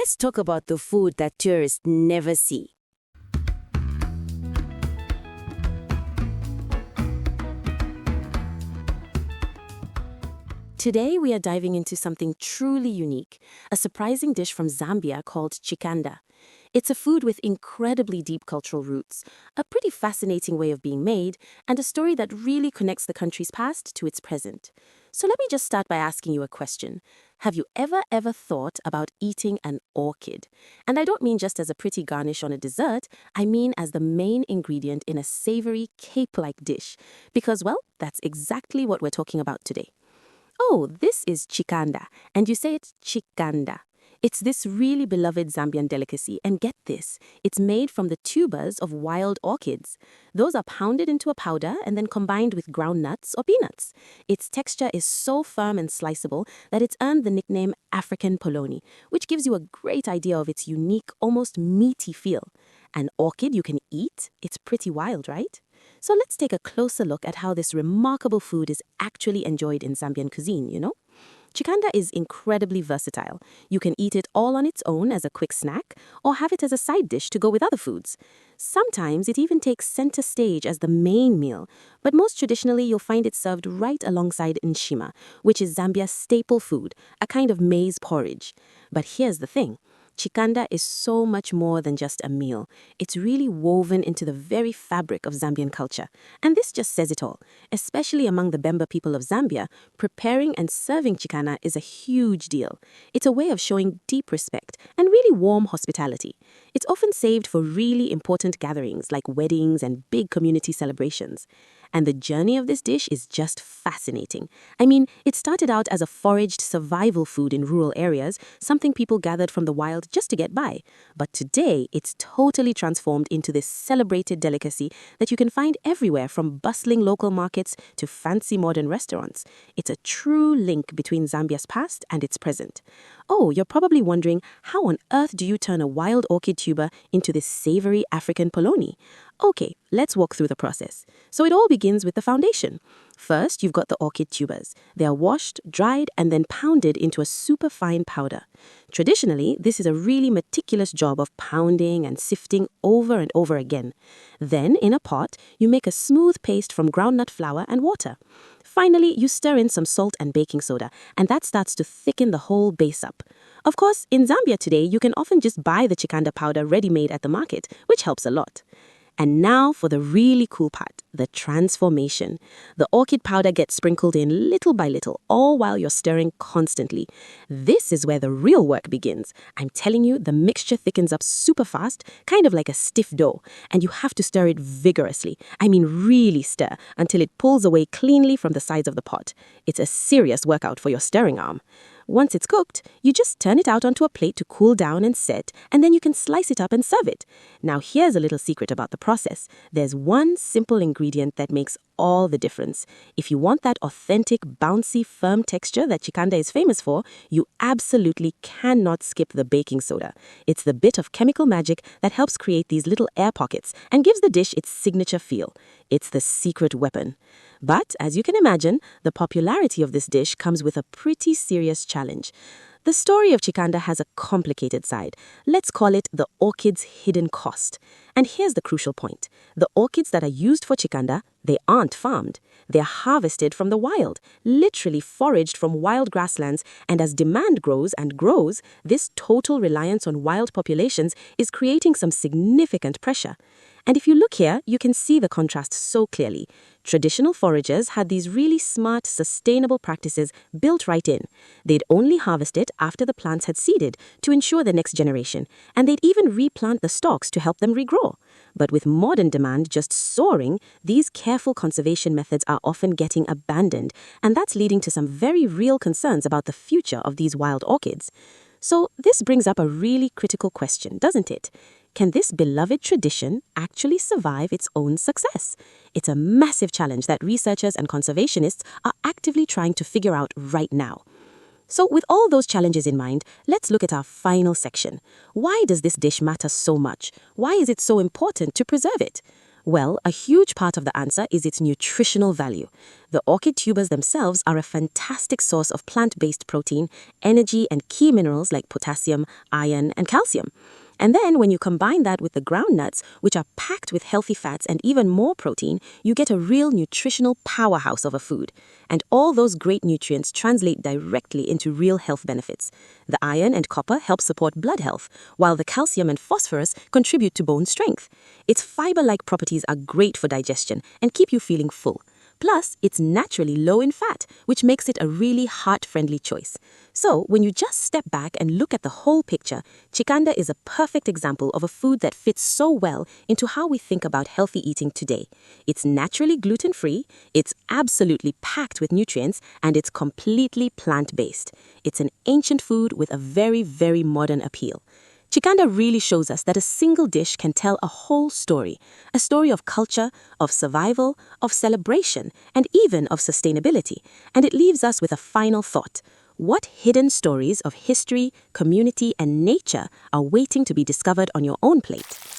let's talk about the food that tourists never see. Today, we are diving into something truly unique, a surprising dish from Zambia called Chikanda. It's a food with incredibly deep cultural roots, a pretty fascinating way of being made, and a story that really connects the country's past to its present. So let me just start by asking you a question. Have you ever thought about eating an orchid? And I don't mean just as a pretty garnish on a dessert, I mean as the main ingredient in a savoury, cape-like dish. Because, well, that's exactly what we're talking about today. Oh, this is Chikanda, and you say it's Chikanda. It's this really beloved Zambian delicacy, and get this, it's made from the tubers of wild orchids. Those are pounded into a powder and then combined with groundnuts or peanuts. Its texture is so firm and sliceable that it's earned the nickname African polony, which gives you a great idea of its unique, almost meaty feel. An orchid you can eat? It's pretty wild, right? So let's take a closer look at how this remarkable food is actually enjoyed in Zambian cuisine. Chikanda is incredibly versatile. You can eat it all on its own as a quick snack, or have it as a side dish to go with other foods. Sometimes it even takes center stage as the main meal, but most traditionally you'll find it served right alongside nshima, which is Zambia's staple food, a kind of maize porridge. But here's the thing. Chikanda is so much more than just a meal. It's really woven into the very fabric of Zambian culture. And this just says it all. Especially among the Bemba people of Zambia, preparing and serving chikanda is a huge deal. It's a way of showing deep respect and really warm hospitality. It's often saved for really important gatherings like weddings and big community celebrations. And the journey of this dish is just fascinating. I mean, it started out as a foraged survival food in rural areas, something people gathered from the wild just to get by. But today, it's totally transformed into this celebrated delicacy that you can find everywhere, from bustling local markets to fancy modern restaurants. It's a true link between Zambia's past and its present. Oh, you're probably wondering, how on earth do you turn a wild orchid tuber into this savory African polony? Okay, let's walk through the process. So it all begins with the foundation. First, you've got the orchid tubers. They are washed, dried, and then pounded into a super fine powder. Traditionally, this is a really meticulous job of pounding and sifting over and over again. Then, in a pot, you make a smooth paste from groundnut flour and water. Finally, you stir in some salt and baking soda, and that starts to thicken the whole base up. Of course, in Zambia today, you can often just buy the chikanda powder ready-made at the market, which helps a lot. And now for the really cool part, the transformation. The orchid powder gets sprinkled in little by little, all while you're stirring constantly. This is where the real work begins. I'm telling you, the mixture thickens up super fast, kind of like a stiff dough, and you have to stir it vigorously. I mean really stir, until it pulls away cleanly from the sides of the pot. It's a serious workout for your stirring arm. Once it's cooked, you just turn it out onto a plate to cool down and set, and then you can slice it up and serve it. Now here's a little secret about the process. There's one simple ingredient that makes all the difference. If you want that authentic, bouncy, firm texture that chikanda is famous for, you absolutely cannot skip the baking soda. It's the bit of chemical magic that helps create these little air pockets and gives the dish its signature feel. It's the secret weapon. But, as you can imagine, the popularity of this dish comes with a pretty serious challenge. The story of chikanda has a complicated side. Let's call it the orchid's hidden cost. And here's the crucial point. The orchids that are used for chikanda, they aren't farmed. They're harvested from the wild, literally foraged from wild grasslands, and as demand grows and grows, this total reliance on wild populations is creating some significant pressure. And if you look here, you can see the contrast so clearly. Traditional foragers had these really smart, sustainable practices built right in. They'd only harvest it after the plants had seeded to ensure the next generation, and they'd even replant the stalks to help them regrow. But with modern demand just soaring, these careful conservation methods are often getting abandoned, and that's leading to some very real concerns about the future of these wild orchids. So this brings up a really critical question, doesn't it? Can this beloved tradition actually survive its own success? It's a massive challenge that researchers and conservationists are actively trying to figure out right now. So with all those challenges in mind, let's look at our final section. Why does this dish matter so much? Why is it so important to preserve it? Well, a huge part of the answer is its nutritional value. The orchid tubers themselves are a fantastic source of plant-based protein, energy, and key minerals like potassium, iron, and calcium. And then when you combine that with the groundnuts, which are packed with healthy fats and even more protein, you get a real nutritional powerhouse of a food. And all those great nutrients translate directly into real health benefits. The iron and copper help support blood health, while the calcium and phosphorus contribute to bone strength. Its fiber-like properties are great for digestion and keep you feeling full. Plus, it's naturally low in fat, which makes it a really heart-friendly choice. So, when you just step back and look at the whole picture, Chikanda is a perfect example of a food that fits so well into how we think about healthy eating today. It's naturally gluten-free, it's absolutely packed with nutrients, and it's completely plant-based. It's an ancient food with a very, very modern appeal. Chikanda really shows us that a single dish can tell a whole story. A story of culture, of survival, of celebration, and even of sustainability. And it leaves us with a final thought. What hidden stories of history, community, and nature are waiting to be discovered on your own plate?